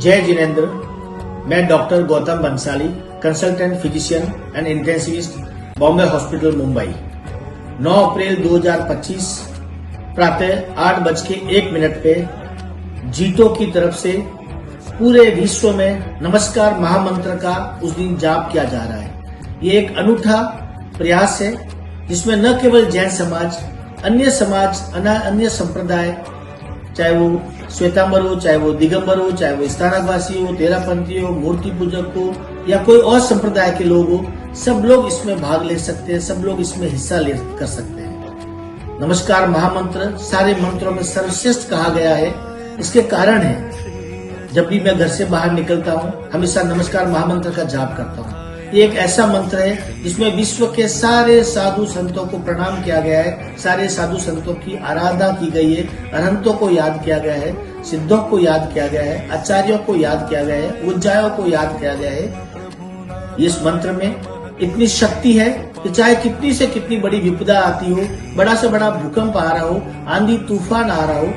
जय जिनेंद्र। मैं doctor Gautam Bansali, consultant physician and intensivist, Bombay hospital, Mumbai. 9 April 2025 प्रातः 8:01 पे जीतो की तरफ से पूरे विश्व में नमस्कार महामंत्र का उस दिन जाप किया जा रहा है। ये एक अनूठा प्रयास है जिसमें न केवल जैन समाज, अन्य समाज, अन्य संप्रदाय, चाहे वो श्वेतांबर हो, चाहे वो दिगंबर हो, चाहे वो स्थानकवासी हो, तेरापंथी हो, मूर्ति पूजक हो या कोई और संप्रदाय के लोग हो, सब लोग इसमें भाग ले सकते हैं, सब लोग इसमें हिस्सा ले कर सकते हैं। नमस्कार महामंत्र सारे मंत्रों में सर्वश्रेष्ठ कहा गया है। इसके कारण है जब भी मैं घर से बाहर निकलता हूँ, हमेशा नमस्कार महामंत्र का जाप करता हूँ। ये एक ऐसा मंत्र है जिसमें विश्व के सारे साधु संतों को प्रणाम किया गया है, सारे साधु संतों की आराधना की गई है, अनंतों को याद किया गया है, सिद्धों को याद किया गया है, आचार्यों को याद किया गया है, उज्जायों को याद किया गया है। इस मंत्र में इतनी शक्ति है कि चाहे कितनी से कितनी बड़ी विपदा आती हो, बड़ा से बड़ा भूकंप आ रहा हो, आंधी तूफान आ रहा हो,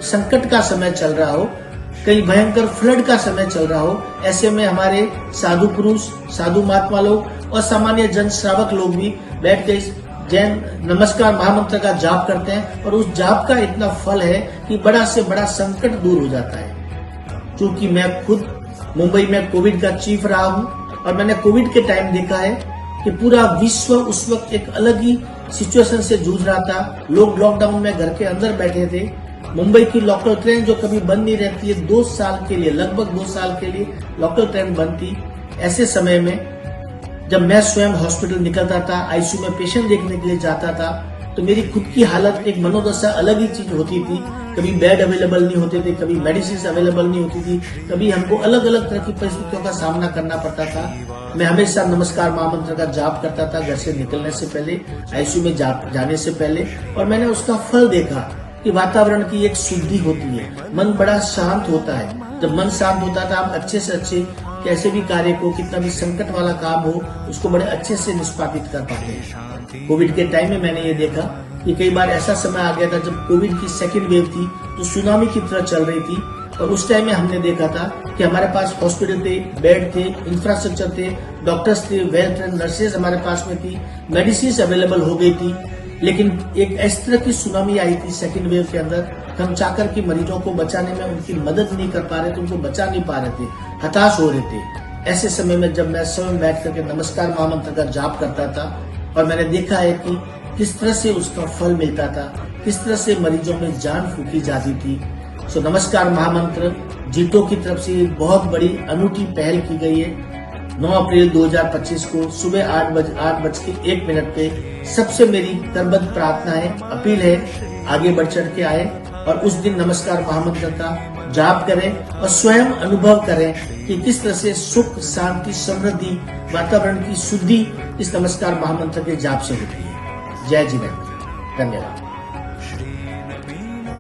संकट का समय चल रहा हो, कई भयंकर फ्लड का समय चल रहा हो, ऐसे में हमारे साधु पुरुष, साधु महात्मा लोग और सामान्य जन श्रावक लोग भी बैठ के जैन नमस्कार महामंत्र का जाप करते हैं और उस जाप का इतना फल है कि बड़ा से बड़ा संकट दूर हो जाता है। क्योंकि मैं खुद मुंबई में कोविड का चीफ रहा हूं और मैंने कोविड के टाइम देखा है कि पूरा विश्व उस वक्त एक अलग ही सिचुएशन से जूझ रहा था। लोग लॉकडाउन में घर के अंदर बैठे थे। मुंबई की लोकल ट्रेन जो कभी बंद नहीं रहती है, 2 साल के लिए, लगभग 2 साल के लिए लोकल ट्रेन बंद थी। ऐसे समय में जब मैं स्वयं हॉस्पिटल निकलता था, आईसीयू में पेशेंट देखने के लिए जाता था, तो मेरी खुद की हालत, एक मनोदशा अलग ही चीज होती थी। कभी बेड अवेलेबल नहीं होते थे, कभी मेडिसिन अवेलेबल नहीं होती थी, कभी हमको अलग अलग तरह की परिस्थितियों का सामना करना पड़ता था। मैं हमेशा नमस्कार महामंत्र का जाप करता था घर से निकलने से पहले, आईसीयू में जाने से पहले, और मैंने उसका फल देखा कि वातावरण की एक शुद्धि होती है, मन बड़ा शांत होता है। जब मन शांत होता था, हम अच्छे से अच्छे कैसे भी कार्य को, कितना भी संकट वाला काम हो, उसको बड़े अच्छे से निष्पादित कर पाते हैं। कोविड के टाइम में मैंने ये देखा कि कई बार ऐसा समय आ गया था जब कोविड की सेकेंड वेव थी, जो सुनामी की तरह चल रही थी, और उस टाइम में हमने देखा था कि हमारे पास हॉस्पिटल थे, बेड थे, इंफ्रास्ट्रक्चर थे, डॉक्टर्स थे, वेल ट्रेन नर्सेज हमारे पास में थी, मेडिसिन अवेलेबल हो गई थी। लेकिन एक इस तरह की सुनामी आई थी सेकेंड वेव के अंदर, हम चाहकर के मरीजों को बचाने में उनकी मदद नहीं कर पा रहे थे, उनको बचा नहीं पा रहे थे, हताश हो रहे थे। ऐसे समय में जब मैं स्वयं बैठ करके नमस्कार महामंत्र का जाप करता था और मैंने देखा है कि किस तरह से उसका फल मिलता था, किस तरह से मरीजों में जान फूकी जाती थी। सो नमस्कार महामंत्र जीतो की तरफ से बहुत बड़ी अनूठी पहल की गई है। 9 अप्रैल 2025 को सुबह 8:01 पे सबसे मेरी करबद्ध प्रार्थना है, अपील है, आगे बढ़ चढ़ के आए और उस दिन नमस्कार महामंत्र का जाप करें और स्वयं अनुभव करें कि किस तरह से सुख, शांति, समृद्धि, वातावरण की शुद्धि इस नमस्कार महामंत्र के जाप से होती है। जय जिनेंद्र। धन्यवाद।